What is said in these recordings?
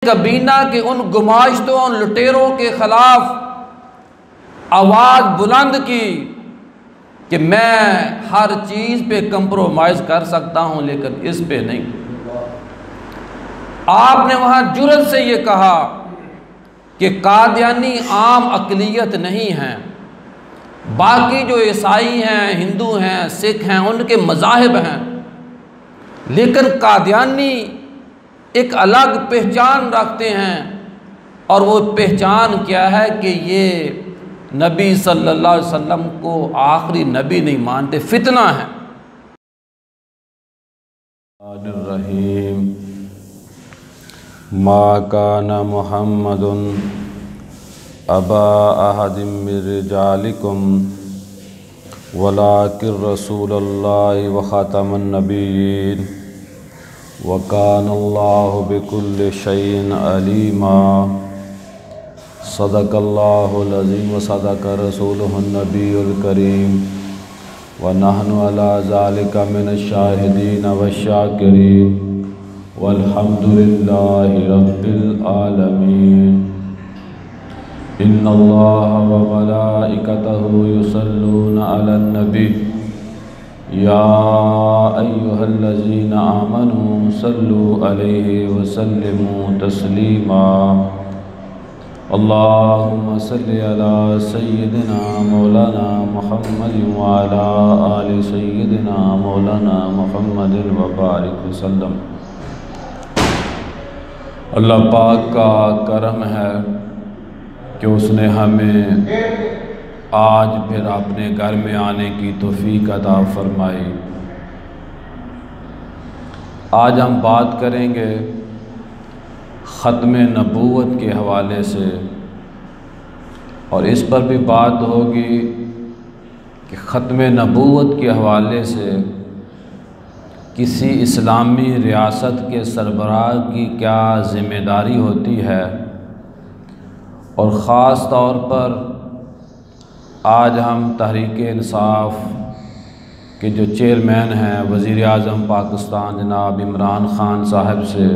कबीना के उन गुमाश्तों, उन लुटेरों के खिलाफ आवाज़ बुलंद की कि मैं हर चीज़ पे कंप्रोमाइज़ कर सकता हूँ लेकिन इस पे नहीं। आपने वहाँ जुर्रत से ये कहा कि कादियानी आम अक़लियत नहीं हैं, बाकी जो ईसाई हैं, हिंदू हैं, सिख हैं, उनके मज़ाहिब हैं, लेकिन कादियानी एक अलग पहचान रखते हैं। और वो पहचान क्या है कि ये नबी सल्लल्लाहु अलैहि वसल्लम को आखिरी नबी नहीं मानते, फितना है। रहीम मा काना मुहम्मदुन अबा अहदिम मिन रिजालिकुम वलाकिन रसूलुल्लाहि व खातमुन नबिय्यीन व कानल्लाहु बिकुल्लि शैइन अलीमा। सदक़ल्लाहुल अज़ीम व सदक़ रसूलुहुन नबियुल करीम व नहनु अला ज़ालिका मिनश शाहिदीन व शाकिरीन वल्हम्दुलिल्लाहि रब्बिल आलमीन। इन्नल्लाहा व मलाइकतहु युसल्लूना अलन नबी या अय्युहल्लज़ीना आमनू सल्लु अलैहि व सल्लिमू तस्लीमा। अल्लाहुम्मा सल्लि अला सय्यिदिना मौलाना मुहम्मद व अला आलि सय्यिदिना मौलाना मुहम्मद व बारिक वसल्लम। अल्लाह पाक का करम है कि उसने हमें आज फिर अपने घर में आने की तौफीक अता फरमाई। आज हम बात करेंगे ख़त्म नबूवत के हवाले से, और इस पर भी बात होगी कि ख़त्म नबूवत के हवाले से किसी इस्लामी रियासत के सरबराह की क्या ज़िम्मेदारी होती है। और ख़ास तौर पर आज हम तहरीक इंसाफ के जो चेयरमैन हैं वज़ीर आज़म पाकिस्तान जनाब इमरान ख़ान साहब से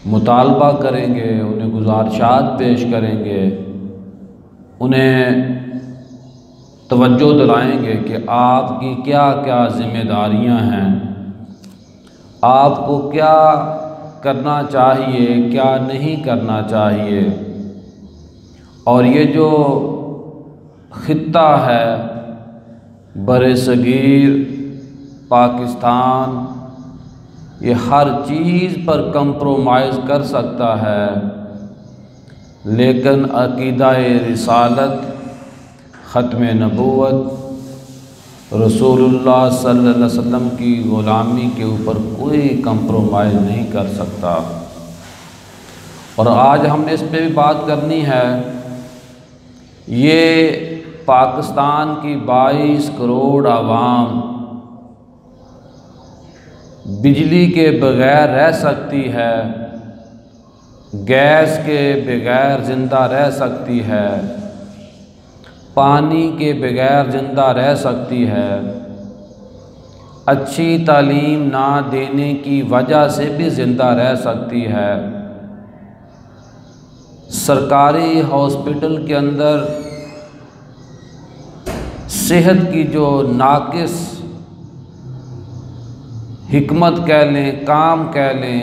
मुतालबा करेंगे, उन्हें गुज़ारिशात पेश करेंगे, उन्हें तवज्जो दिलाएंगे कि आपकी क्या क्या ज़िम्मेदारियां हैं, आपको क्या करना चाहिए, क्या नहीं करना चाहिए। और ये जो ख़ित्ता है बरसगीर पाकिस्तान, ये हर चीज़ पर कंप्रोमाइज़ कर सकता है, लेकिन अक़ीदा-ए रिसालत, ख़त्म नबूवत, रसूलुल्लाह सल्लल्लाहु अलैहि वसल्लम की ग़ुलामी के ऊपर कोई कंप्रोमाइज़ नहीं कर सकता। और आज हमने इस पे भी बात करनी है। ये पाकिस्तान की 22 करोड़ आवाम बिजली के बग़ैर रह सकती है, गैस के बग़ैर ज़िंदा रह सकती है, पानी के बग़ैर ज़िंदा रह सकती है, अच्छी तालीम ना देने की वजह से भी ज़िंदा रह सकती है। सरकारी हॉस्पिटल के अंदर सेहत की जो नाकिस हिकमत कह लें, काम कह लें,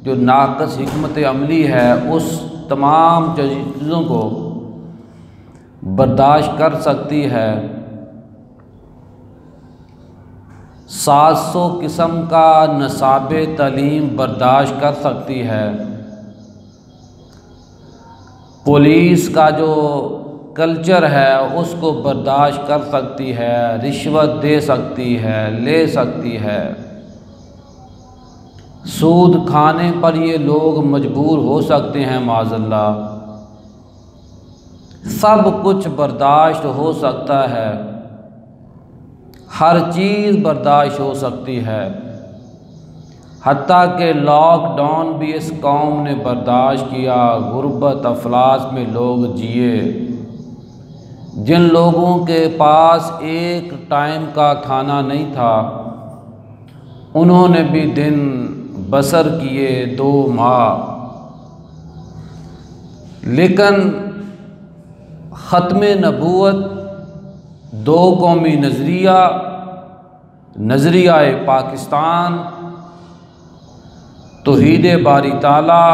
जो नाक़िस हिकमत अमली है, उस तमाम चीज़ों को बर्दाश्त कर सकती है। 700 किस्म का नसाबे तालीम बर्दाश्त कर सकती है। पुलिस का जो कल्चर है उसको बर्दाश्त कर सकती है, रिश्वत दे सकती है, ले सकती है। सूद खाने पर ये लोग मजबूर हो सकते हैं माज़अल्लाह। सब कुछ बर्दाश्त हो सकता है, हर चीज़ बर्दाश्त हो सकती है। हत्ता कि लॉकडाउन भी इस कौम ने बर्दाश्त किया। गुर्बत अफलास में लोग जिए। जिन लोगों के पास एक टाइम का खाना नहीं था, उन्होंने भी दिन बसर किए 2 माह, लेकिन ख़त्म नबूवत 2 कौमी नज़रिया पाकिस्तान, तौहीद बारी ताला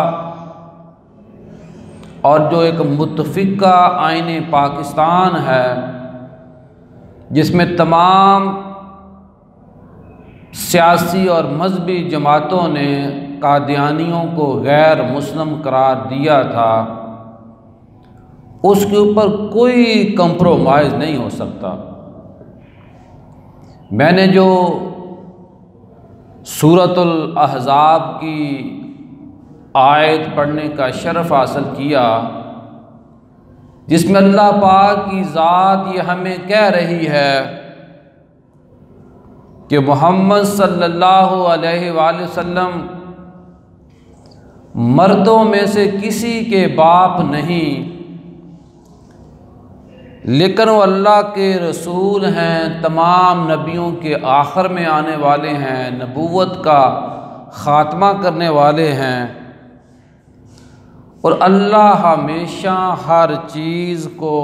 और जो एक मुत्तफ़िका आईन पाकिस्तान है, जिसमें तमाम सियासी और मजहबी जमातों ने कादियानियों को गैर मुस्लिम करार दिया था, उसके ऊपर कोई कंप्रोमाइज़ नहीं हो सकता। मैंने जो सूरतुल अहज़ाब की आयत पढ़ने का शरफ़ हासिल किया, जिसमें अल्लाह पाक की ज़ात ये हमें कह रही है कि मोहम्मद सल्लल्लाहु अलैहि वसल्लम मर्दों में से किसी के बाप नहीं, लेकिन वो अल्लाह के रसूल हैं, तमाम नबियों के आखिर में आने वाले हैं, नबूवत का ख़ात्मा करने वाले हैं, और अल्लाह हमेशा हर चीज़ को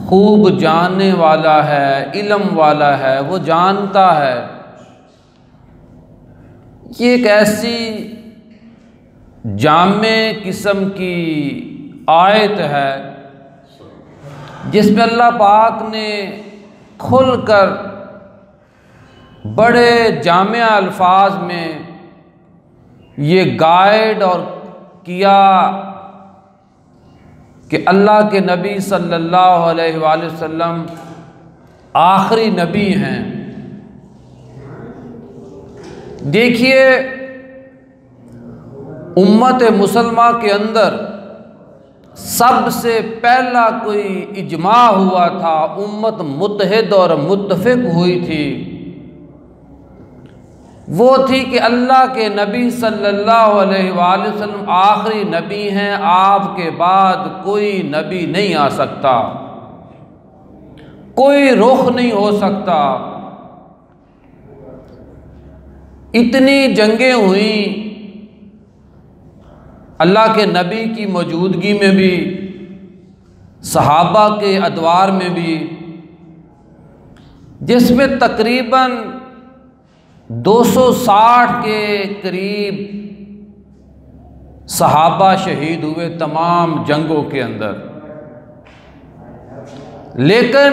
खूब जानने वाला है, इल्म वाला है, वो जानता है। ये एक ऐसी जामे किस्म की आयत है जिसमें अल्लाह पाक ने खुलकर बड़े जामिया अल्फाज में ये गाइड और किया कि अल्लाह के नबी सल्लल्लाहु अलैहि वसल्लम आखिरी नबी हैं। देखिए, उम्मत मुसलमा के अंदर सबसे पहला कोई इजमा हुआ था, उम्मत मुत्तहिद और मुत्तफिक हुई थी, वो थी कि अल्लाह के नबी सल्लल्लाहु अलैहि वसल्लम आखिरी नबी हैं, आपके बाद कोई नबी नहीं आ सकता, कोई रुख नहीं हो सकता। इतनी जंगें हुई अल्लाह के नबी की मौजूदगी में भी, सहाबा के अदवार में भी, जिसमें तकरीबन 260 के करीब सहाबा शहीद हुए तमाम जंगों के अंदर। लेकिन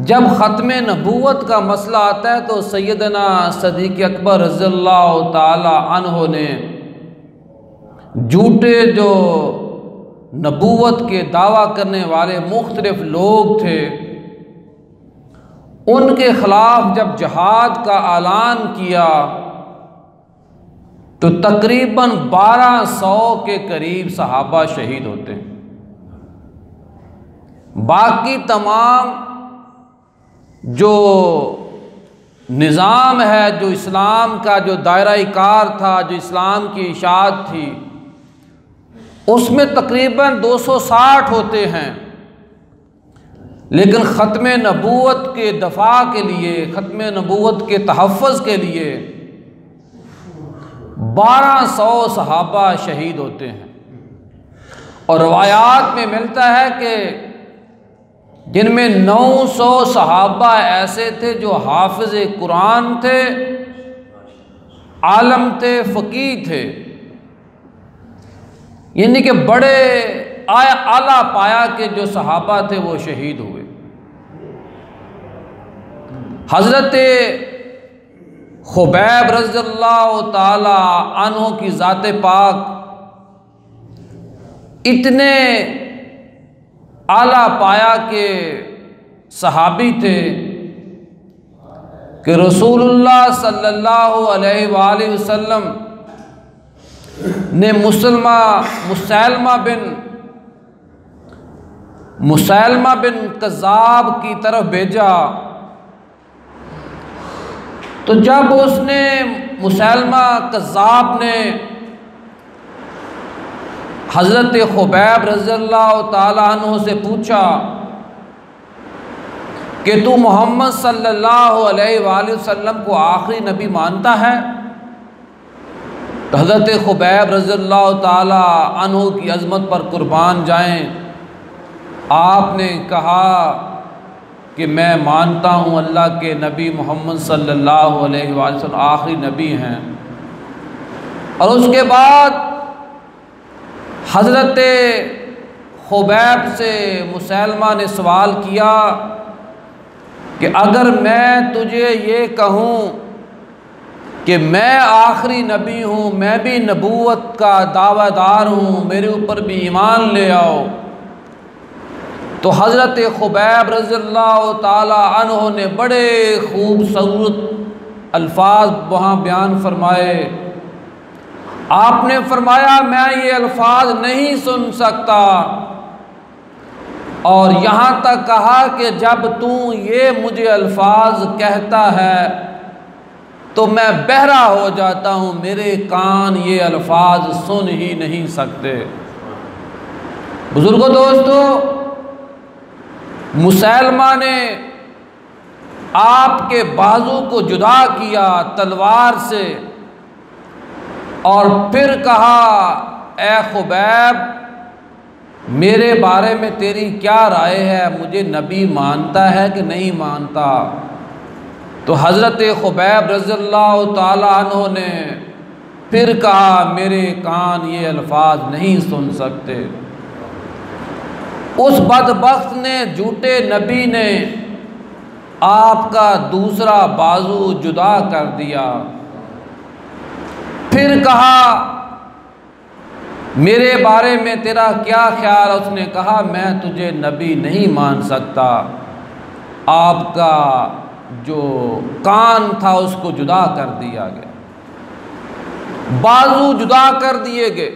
जब ख़त्म नबूवत का मसला आता है तो सैयदना सदीक़ अकबर रज़ियल्लाहु ताला अन्हो ने झूठे जो नबूवत के दावा करने वाले मुख्तलिफ लोग थे, उनके ख़िलाफ़ जब जहाद का ऐलान किया तो तकरीबन 1200 के करीब सहाबा शहीद होते हैं। बाकी तमाम जो निज़ाम है, जो इस्लाम का जो दायरा कार था, जो इस्लाम की इशाअत थी, उसमें तकरीबन 260 होते हैं। लेकिन ख़त्म नबूवत के दफ़ा के लिए, ख़त्म नबूवत के तहफ़्फ़ुज़ के लिए 1200 सहाबा शहीद होते हैं। और रवायात में मिलता है कि जिनमें 900 सहाबा ऐसे थे जो हाफिज़ कुरान थे, आलम थे, फ़कीह थे, यानी कि बड़े आला पाया के जो सहाबा थे वो शहीद हुए। हज़रत खुबैब रज़ियल्लाहु ताला अन्हु की ज़ात पाक इतने आला पाया के सहाबी थे कि रसूलुल्लाह सल्लल्लाहु अलैहि वसल्लम ने मुसैलमा बिन कज़्ज़ाब की तरफ भेजा। तो जब उसने मुसैलमा कज़्ज़ाब ने हज़रत खुबैब रज़ियल्लाहु ताला अन्हु से पूछा कि तू मोहम्मद सल्लल्लाहु अलैहि वसल्लम को आखिरी नबी मानता है? तो हज़रत खुबैब रज़ियल्लाहु ताला अन्हु की अज़मत पर कुर्बान जाएं, आपने कहा कि मैं मानता हूँ अल्लाह के नबी मोहम्मद सल्लल्लाहु अलैहि वसल्लम आखिरी नबी हैं। और उसके बाद हज़रत खुबैब से मुसैलमा ने सवाल किया कि अगर मैं तुझे ये कहूँ कि मैं आखिरी नबी हूँ, मैं भी नबूवत का दावादार हूँ, मेरे ऊपर भी ईमान ले आओ। तो हज़रत खुबैब रज़ियल्लाहु ताला अन्हु ने बड़े खूबसूरत अल्फाज वहाँ बयान फरमाए। आपने फरमाया मैं ये अल्फाज नहीं सुन सकता, और यहाँ तक कहा कि जब तू ये मुझे अल्फाज कहता है तो मैं बहरा हो जाता हूँ, मेरे कान ये अल्फाज सुन ही नहीं सकते। बुजुर्गों, दोस्तों, मुसैलमा ने आपके बाजू को जुदा किया तलवार से और फिर कहा, ए खुबैब, मेरे बारे में तेरी क्या राय है, मुझे नबी मानता है कि नहीं मानता? तो हज़रत खुबैब रज़ियल्लाहु ताला अन्हु ने फिर कहा, मेरे कान ये अल्फाज नहीं सुन सकते। उस बदबख्त ने, झूठे नबी ने आपका दूसरा बाजू जुदा कर दिया। फिर कहा, मेरे बारे में तेरा क्या ख्याल? उसने कहा, मैं तुझे नबी नहीं मान सकता। आपका जो कान था उसको जुदा कर दिया गया, बाजू जुदा कर दिए गए,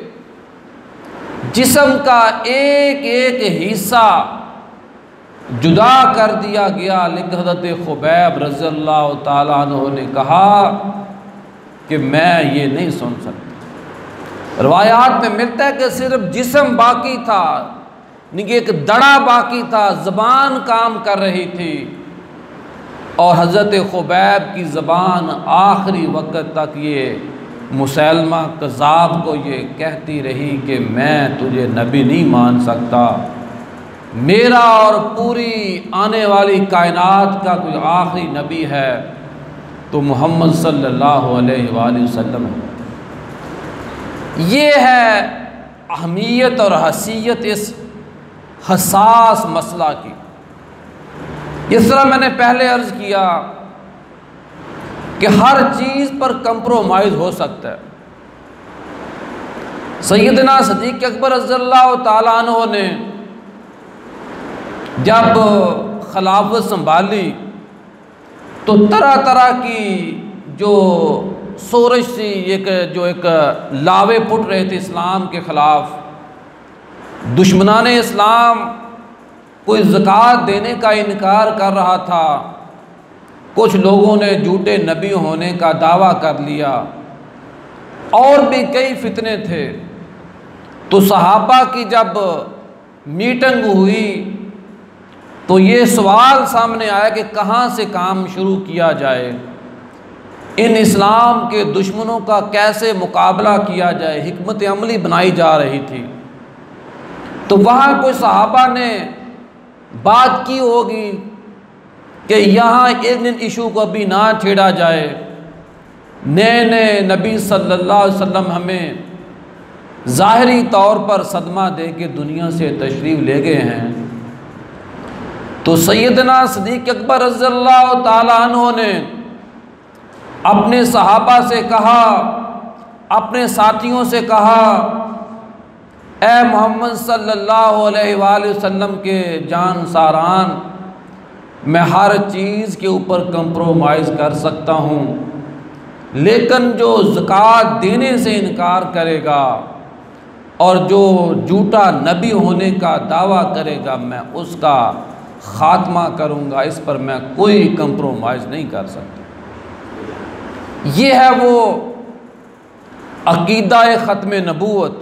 जिस्म का एक एक हिस्सा जुदा कर दिया गया। लेकिन हज़रत खुबैब रज़ियल्लाहु ताला अन्हु ने कहा कि मैं ये नहीं सुन सकता। रवायात में मिलता है कि सिर्फ जिस्म बाकी था, एक दड़ा बाकी था, ज़बान काम कर रही थी, और हज़रत खुबैब की ज़बान आखिरी वक्त तक ये मुसैलमा कज़्ज़ाब को ये कहती रही कि मैं तुझे नबी नहीं मान सकता, मेरा और पूरी आने वाली कायनात का कोई आखिरी नबी है तो मोहम्मद सल्लल्लाहु अलैहि वसल्लम है। ये है अहमियत और हसीयत इस हसास मसला की। इस तरह मैंने पहले अर्ज़ किया कि हर चीज़ पर कंप्रोमाइज़ हो सकता है। सैयदना सिद्दीक़ अकबर रज़ियल्लाहु ताला अन्हु ने जब खिलाफत संभाली तो तरह तरह की जो सोरश थी, एक लावे फुट रहे थे इस्लाम के ख़िलाफ़। दुश्मनान इस्लाम कोई ज़कात देने का इनकार कर रहा था, कुछ लोगों ने झूठे नबी होने का दावा कर लिया, और भी कई फितने थे। तो सहाबा की जब मीटिंग हुई तो ये सवाल सामने आया कि कहाँ से काम शुरू किया जाए, इन इस्लाम के दुश्मनों का कैसे मुकाबला किया जाए। हिकमत अमली बनाई जा रही थी। तो वहाँ कोई सहाबा ने बात की होगी कि यहाँ इन इशू को अभी ना छेड़ा जाए, नए नए नबी सल्लल्लाहु अलैहि वसल्लम हमें ज़ाहिरी तौर पर सदमा दे के दुनिया से तशरीफ़ ले गए हैं। तो सैयदना सिद्दीक़ अकबर रज़ियल्लाहु ताला अन्हु ने अपने सहाबा से कहा, अपने साथियों से कहा, ए मोहम्मद सल्लल्लाहु अलैहि वसल्लम के जान सारान, मैं हर चीज़ के ऊपर कंप्रोमाइज़ कर सकता हूँ, लेकिन जो ज़कात देने से इनकार करेगा और जो झूठा नबी होने का दावा करेगा, मैं उसका ख़ात्मा करूँगा। इस पर मैं कोई कंप्रोमाइज़ नहीं कर सकता। ये है वो अक़ीदा ख़त्म नबूवत,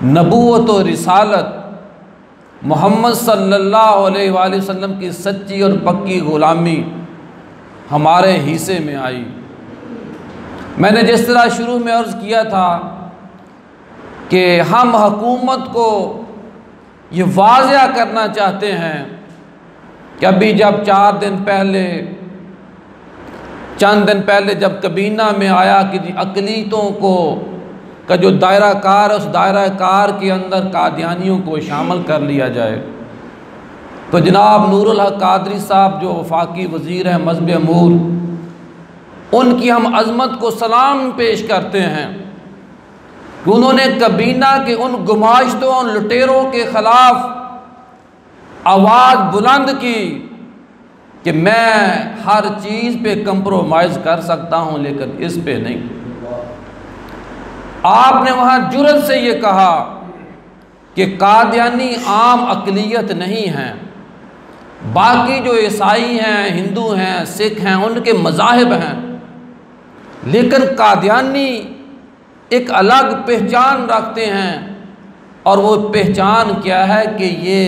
नबूवत और रिसालत मोहम्मद सल्लल्लाहु अलैहि वसल्लम की सच्ची और पक्की ग़ुलामी हमारे हिस्से में आई। मैंने जिस तरह शुरू में अर्ज़ किया था कि हम हुकूमत को ये वाज़िया करना चाहते हैं कि अभी जब चंद दिन पहले जब कबीना में आया कि अक़लीतों को का जो दायरा कार है, उस दायरा कार के अंदर कादियानियों को शामिल कर लिया जाए, तो जनाब नूरुल हक कादरी साहब जो वफाकी वज़ीर हैं मज़हब अमूर, उनकी हम अज़मत को सलाम पेश करते हैं कि उन्होंने कबीना के उन गुमाश्तों और लुटेरों के ख़िलाफ़ आवाज़ बुलंद की कि मैं हर चीज़ पे कंप्रोमाइज़ कर सकता हूँ लेकिन इस पे नहीं। आपने वहाँ जुर्रत से ये कहा कि कादियानी आम अक़लियत नहीं हैं, बाकी जो ईसाई हैं, हिंदू हैं, सिख हैं, उनके मज़ाहिब हैं, लेकिन कादियानी एक अलग पहचान रखते हैं और वो पहचान क्या है कि ये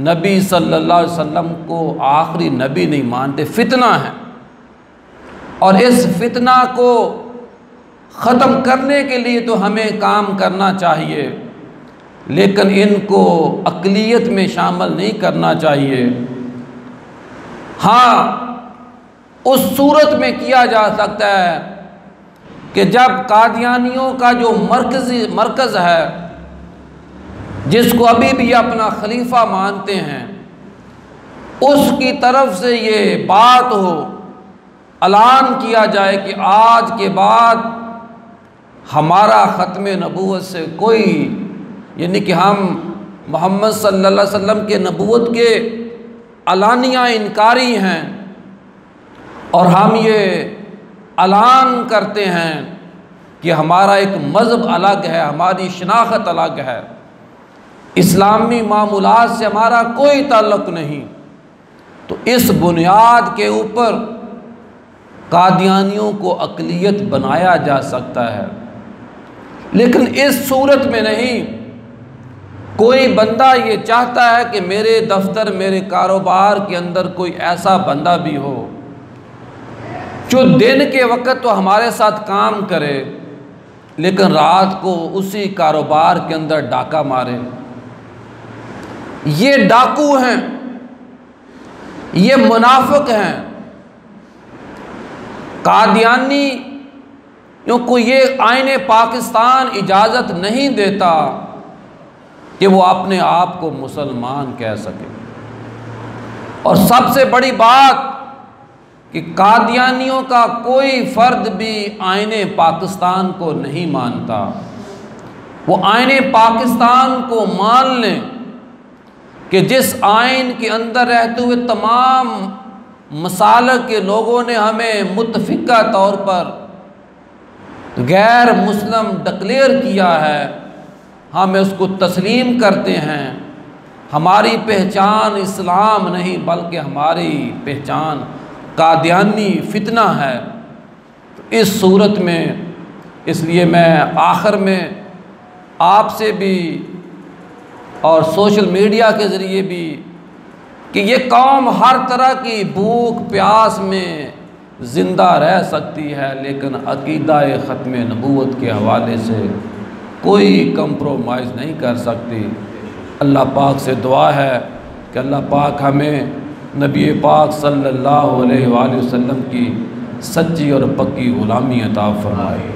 नबी सल्लल्लाहु अलैहि वसल्लम को आखिरी नबी नहीं मानते, फितना है। और इस फितना को ख़त्म करने के लिए तो हमें काम करना चाहिए, लेकिन इनको अक़लियत में शामिल नहीं करना चाहिए। हाँ, उस सूरत में किया जा सकता है कि जब कादियानियों का जो मरकज़ है, जिसको अभी भी अपना खलीफा मानते हैं, उसकी तरफ से ये बात हो, ऐलान किया जाए कि आज के बाद हमारा ख़त्म नबूवत से कोई, यानी कि हम मोहम्मद सल्लल्लाहु अलैहि वसल्लम के नबूवत के अलानिया इनकारी हैं और हम ये ऐलान करते हैं कि हमारा एक मज़हब अलग है, हमारी शनाख्त अलग है, इस्लामी मामूलात से हमारा कोई ताल्लुक़ नहीं। तो इस बुनियाद के ऊपर कादियानियों को अक़लियत बनाया जा सकता है, लेकिन इस सूरत में नहीं। कोई बंदा ये चाहता है कि मेरे दफ्तर, मेरे कारोबार के अंदर कोई ऐसा बंदा भी हो जो दिन के वक़्त तो हमारे साथ काम करे, लेकिन रात को उसी कारोबार के अंदर डाका मारे। ये डाकू हैं, ये मुनाफिक हैं। कादियानी को ये आईने पाकिस्तान इजाज़त नहीं देता कि वो अपने आप को मुसलमान कह सके। और सबसे बड़ी बात कि कादियानियों का कोई फ़र्द भी आईने पाकिस्तान को नहीं मानता। वो आईने पाकिस्तान को मान लें कि जिस आइन के अंदर रहते हुए तमाम मसालक के लोगों ने हमें मुतफ़िका तौर पर गैर मुस्लिम डिक्लेयर किया है, हम उसको तस्लीम करते हैं। हमारी पहचान इस्लाम नहीं बल्कि हमारी पहचान कादियानी फितना है। तो इस सूरत में इसलिए मैं आखिर में आपसे भी और सोशल मीडिया के ज़रिए भी कि ये कौम हर तरह की भूख प्यास में ज़िंदा रह सकती है, लेकिन अक़ीदा-ए ख़त्म नबूवत के हवाले से कोई कंप्रोमाइज़ नहीं कर सकती। अल्लाह पाक से दुआ है कि अल्लाह पाक हमें नबी पाक सल्लल्लाहु अलैहि वसल्लम की सच्ची और पक्की ग़ुलामी अता फ़रमाए।